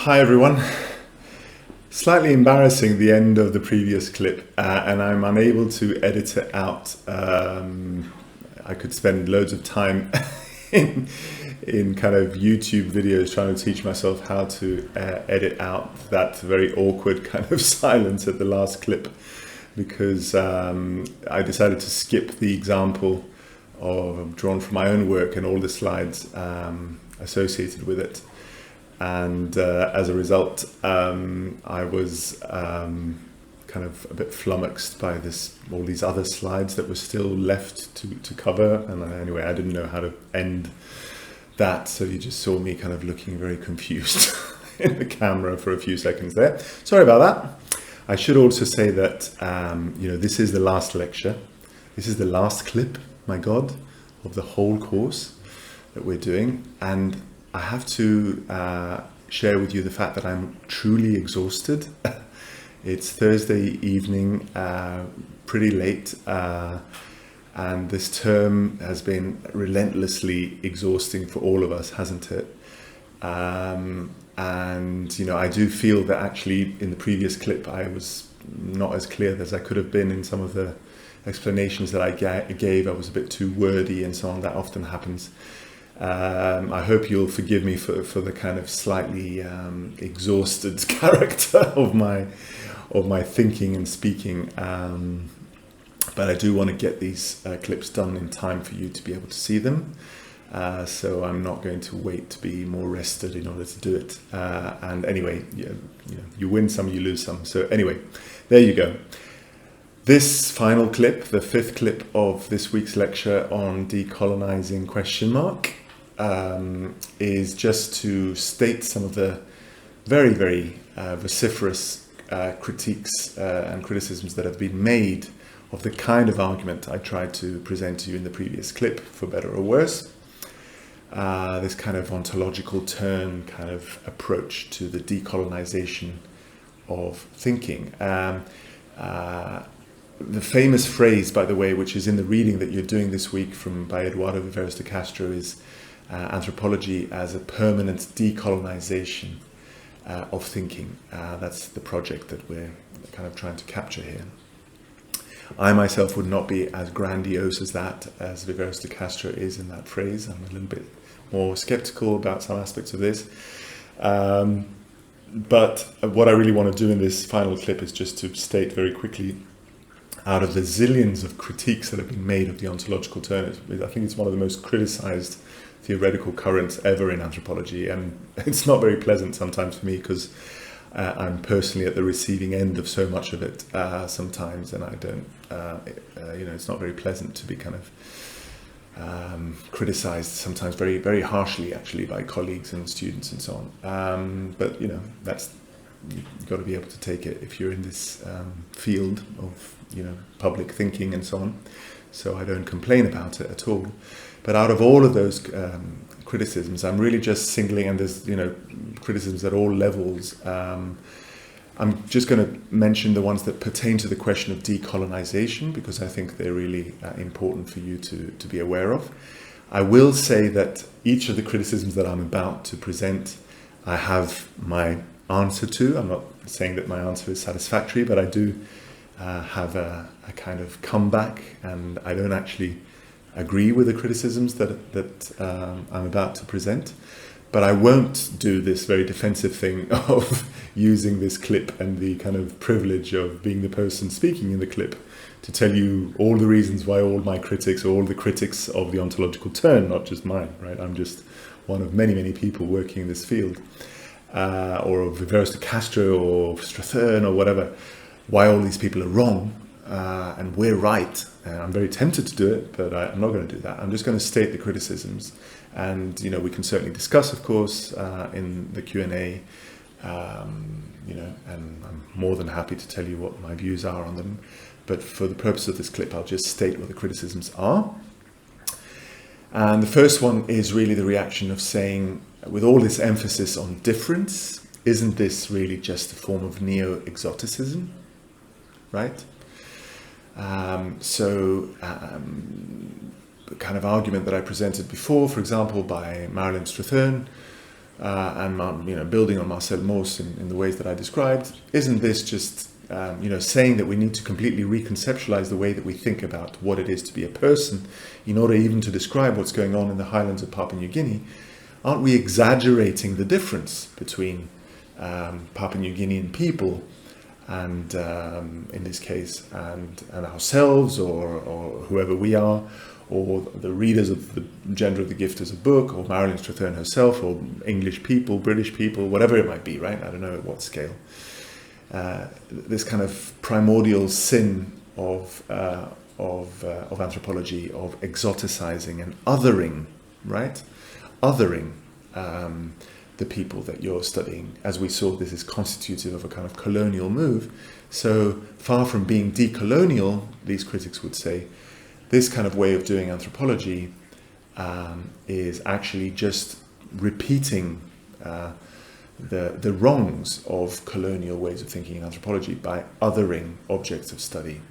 Hi everyone. Slightly embarrassing, the end of the previous clip, and I'm unable to edit it out. I could spend loads of time in kind of YouTube videos trying to teach myself how to edit out that very awkward kind of silence at the last clip, because I decided to skip the example drawn from my own work and all the slides associated with it. And as a result, I was kind of a bit flummoxed by all these other slides that were still left to cover. And anyway, I didn't know how to end that, so you just saw me kind of looking very confused in the camera for a few seconds there. Sorry about that. I should also say that this is the last lecture. This is the last clip, my God, of the whole course that we're doing, and I have to share with you the fact that I'm truly exhausted. It's Thursday evening, pretty late, and this term has been relentlessly exhausting for all of us, hasn't it? And I do feel that actually in the previous clip I was not as clear as I could have been in some of the explanations that I gave. I was a bit too wordy and so on. That often happens. I hope you'll forgive me for the kind of slightly exhausted character of my thinking and speaking, but I do want to get these clips done in time for you to be able to see them, so I'm not going to wait to be more rested in order to do it. And anyway, you win some, you lose some. So anyway, there you go. This final clip, the fifth clip of this week's lecture on decolonizing ? Is just to state some of the very, very vociferous critiques and criticisms that have been made of the kind of argument I tried to present to you in the previous clip, for better or worse. This kind of ontological turn kind of approach to the decolonization of thinking. The famous phrase, by the way, which is in the reading that you're doing this week by Eduardo Viveros de Castro, is anthropology as a permanent decolonization of thinking. That's the project that we're kind of trying to capture here. I myself would not be as grandiose as that, as Viveros de Castro is in that phrase. I'm a little bit more skeptical about some aspects of this. But what I really want to do in this final clip is just to state very quickly, out of the zillions of critiques that have been made of the ontological turn, I think it's one of the most criticized theoretical currents ever in anthropology, and it's not very pleasant sometimes for me, because I'm personally at the receiving end of so much of it sometimes, and I don't, it's not very pleasant to be kind of criticized sometimes very, very harshly, actually, by colleagues and students and so on. But you've got to be able to take it if you're in this field of public thinking and so on. So I don't complain about it at all. But out of all of those criticisms, I'm really just singling, and there's criticisms at all levels. I'm just going to mention the ones that pertain to the question of decolonization, because I think they're really important for you to be aware of. I will say that each of the criticisms that I'm about to present, I have my answer to. I'm not saying that my answer is satisfactory, but I do have a kind of comeback, and I don't actually agree with the criticisms that I'm about to present, but I won't do this very defensive thing of using this clip and the kind of privilege of being the person speaking in the clip to tell you all the reasons why all my critics, or all the critics of the ontological turn, not just mine, right? I'm just one of many, many people working in this field, or of Viveros de Castro or Strathern or whatever, why all these people are wrong and we're right. And I'm very tempted to do it, but I'm not going to do that. I'm just going to state the criticisms, and we can certainly discuss, of course, in the Q&A. And I'm more than happy to tell you what my views are on them. But for the purpose of this clip, I'll just state what the criticisms are. And the first one is really the reaction of saying, with all this emphasis on difference, isn't this really just a form of Neoexoticism, right? The kind of argument that I presented before, for example, by Marilyn Strathern, and building on Marcel Mauss in the ways that I described, isn't this just saying that we need to completely reconceptualize the way that we think about what it is to be a person in order even to describe what's going on in the highlands of Papua New Guinea? Aren't we exaggerating the difference between Papua New Guinean people and in this case and ourselves or whoever we are, or the readers of The Gender of the Gift as a book, or Marilyn Strathern herself, or English people, British people, whatever it might be, right? I don't know at what scale. This kind of primordial sin of anthropology, of exoticizing and othering, right? Othering the people that you're studying. As we saw, this is constitutive of a kind of colonial move. So far from being decolonial, these critics would say, this kind of way of doing anthropology is actually just repeating the wrongs of colonial ways of thinking in anthropology by othering objects of study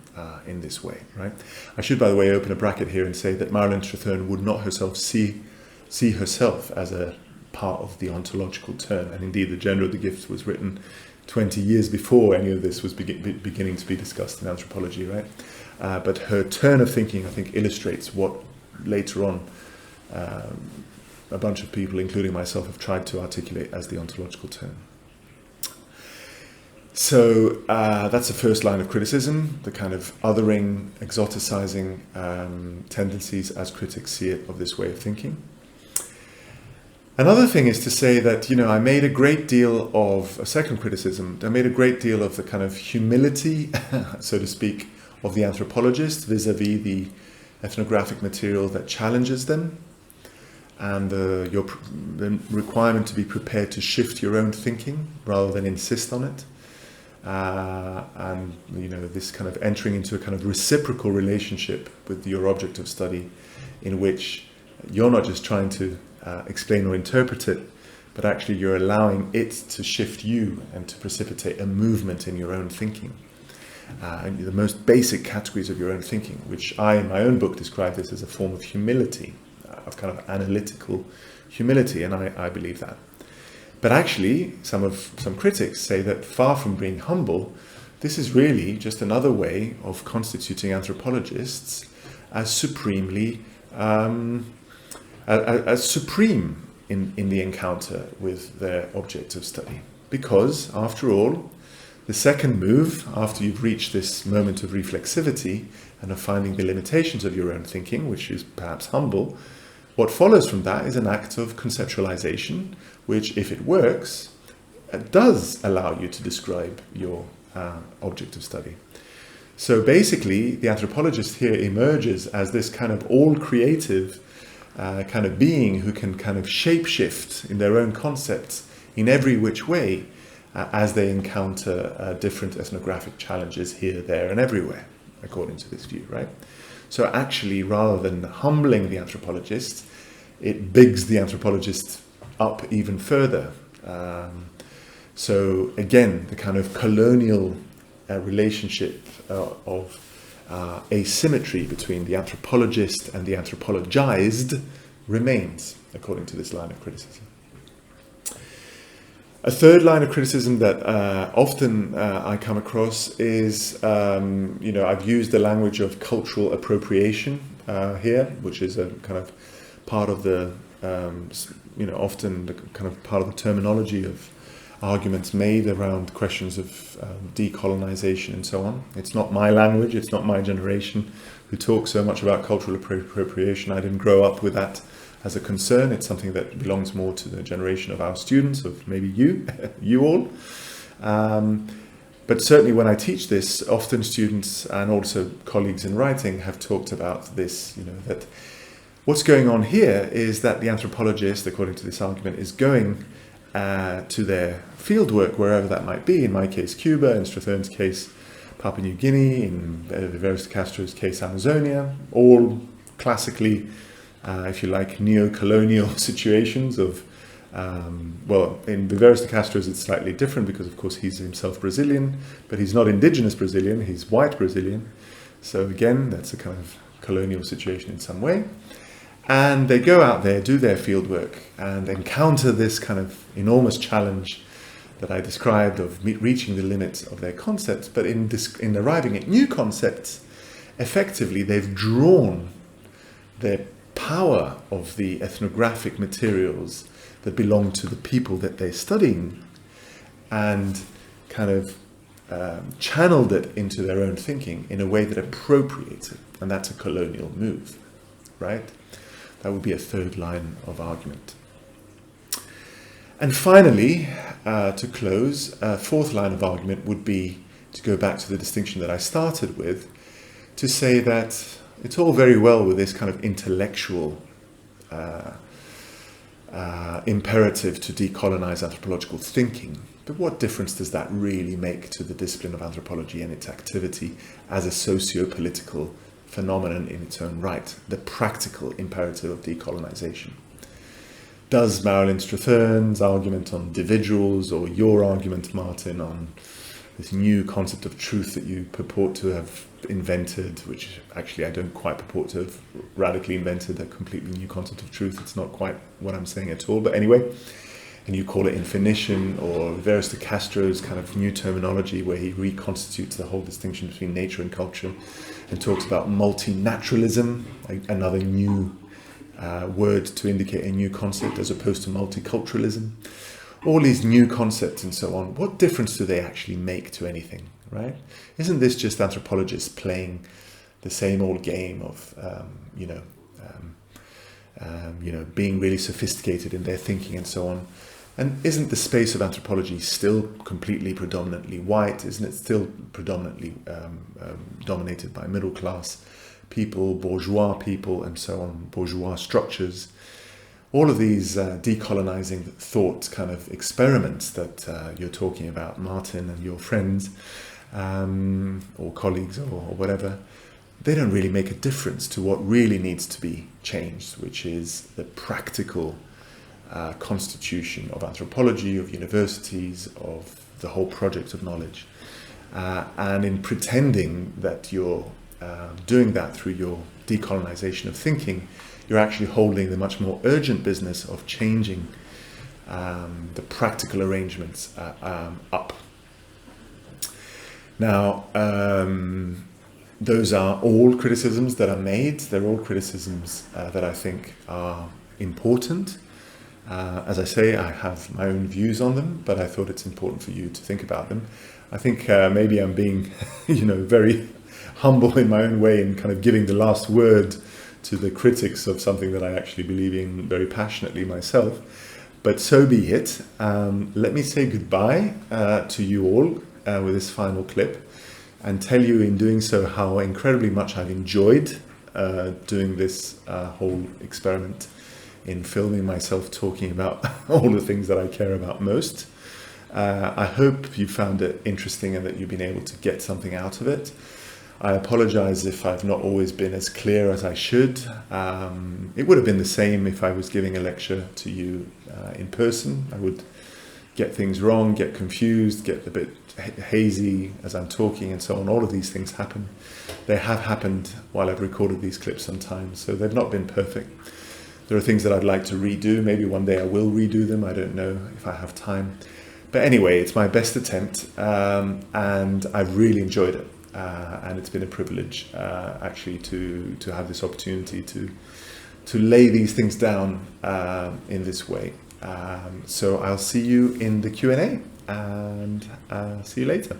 in this way, right? I should, by the way, open a bracket here and say that Marilyn Strathern would not herself see herself as a part of the ontological turn, and indeed The Gender of the Gift was written 20 years before any of this was beginning to be discussed in anthropology, right? But her turn of thinking, I think, illustrates what later on a bunch of people, including myself, have tried to articulate as the ontological turn. So that's the first line of criticism, the kind of othering, exoticizing tendencies as critics see it of this way of thinking. Another thing is to say that, I made a great deal of, a second criticism, I made a great deal of the kind of humility, so to speak, of the anthropologist vis-a-vis the ethnographic material that challenges them, and the requirement to be prepared to shift your own thinking rather than insist on it. And this kind of entering into a kind of reciprocal relationship with your object of study, in which you're not just trying to explain or interpret it, but actually you're allowing it to shift you and to precipitate a movement in your own thinking. And the most basic categories of your own thinking, which I, in my own book, describe this as a form of humility, of kind of analytical humility, and I believe that. But actually, some critics say that far from being humble, this is really just another way of constituting anthropologists as supremely as supreme in the encounter with their object of study. Because, after all, the second move, after you've reached this moment of reflexivity and of finding the limitations of your own thinking, which is perhaps humble, what follows from that is an act of conceptualization, which, if it works, does allow you to describe your object of study. So basically, the anthropologist here emerges as this kind of all-creative kind of being who can kind of shape-shift in their own concepts in every which way as they encounter different ethnographic challenges here, there, and everywhere, according to this view, right? So actually, rather than humbling the anthropologist, it bigs the anthropologist up even further. So again, the kind of colonial relationship of asymmetry between the anthropologist and the anthropologized remains, according to this line of criticism. A third line of criticism that often I come across is, I've used the language of cultural appropriation here, which is a kind of part of the, often the kind of part of the terminology of arguments made around questions of decolonization and so on. It's not my language, it's not my generation who talk so much about cultural appropriation. I didn't grow up with that as a concern. It's something that belongs more to the generation of our students, of maybe you all. But certainly when I teach this, often students and also colleagues in writing have talked about this, that what's going on here is that the anthropologist, according to this argument, is going to their fieldwork, wherever that might be. In my case, Cuba. In Strathern's case, Papua New Guinea. In Viveros de Castro's case, Amazonia. All classically, if you like, neo-colonial situations of, in Viveros de Castro's it's slightly different because, of course, he's himself Brazilian, but he's not indigenous Brazilian, he's white Brazilian. So again, that's a kind of colonial situation in some way. And they go out there, do their field work, and encounter this kind of enormous challenge that I described of reaching the limits of their concepts. But in arriving at new concepts, effectively they've drawn the power of the ethnographic materials that belong to the people that they're studying and kind of channeled it into their own thinking in a way that appropriates it. And that's a colonial move, right? That would be a third line of argument. And finally, to close, a fourth line of argument would be to go back to the distinction that I started with, to say that it's all very well with this kind of intellectual imperative to decolonize anthropological thinking, but what difference does that really make to the discipline of anthropology and its activity as a socio-political phenomenon in its own right, the practical imperative of decolonization? Does Marilyn Strathern's argument on individuals, or your argument, Martin, on this new concept of truth that you purport to have invented, which actually I don't quite purport to have radically invented, a completely new concept of truth, it's not quite what I'm saying at all, but anyway, and you call it infinition, or Veras de Castro's kind of new terminology where he reconstitutes the whole distinction between nature and culture and talks about multinaturalism, another new word to indicate a new concept as opposed to multiculturalism. All these new concepts and so on, what difference do they actually make to anything, right? Isn't this just anthropologists playing the same old game of, being really sophisticated in their thinking and so on? And isn't the space of anthropology still completely predominantly white? Isn't it still predominantly dominated by middle class people, bourgeois people, and so on, bourgeois structures? All of these decolonizing thought kind of experiments that you're talking about, Martin and your friends, or colleagues, or whatever, they don't really make a difference to what really needs to be changed, which is the practical constitution of anthropology, of universities, of the whole project of knowledge. And in pretending that you're doing that through your decolonization of thinking, you're actually holding the much more urgent business of changing the practical arrangements up. Now, those are all criticisms that are made. They're all criticisms that I think are important. As I say, I have my own views on them, but I thought it's important for you to think about them. I think maybe I'm being, very humble in my own way and kind of giving the last word to the critics of something that I actually believe in very passionately myself. But so be it. Let me say goodbye to you all with this final clip, and tell you in doing so how incredibly much I've enjoyed doing this whole experiment in filming myself talking about all the things that I care about most. I hope you found it interesting and that you've been able to get something out of it. I apologize if I've not always been as clear as I should. It would have been the same if I was giving a lecture to you in person. I would get things wrong, get confused, get a bit hazy as I'm talking and so on. All of these things happen. They have happened while I've recorded these clips sometimes, so they've not been perfect. There are things that I'd like to redo. Maybe one day I will redo them. I don't know if I have time. But anyway, it's my best attempt, and I've really enjoyed it. And it's been a privilege actually to have this opportunity to lay these things down in this way. So I'll see you in the Q&A, and see you later.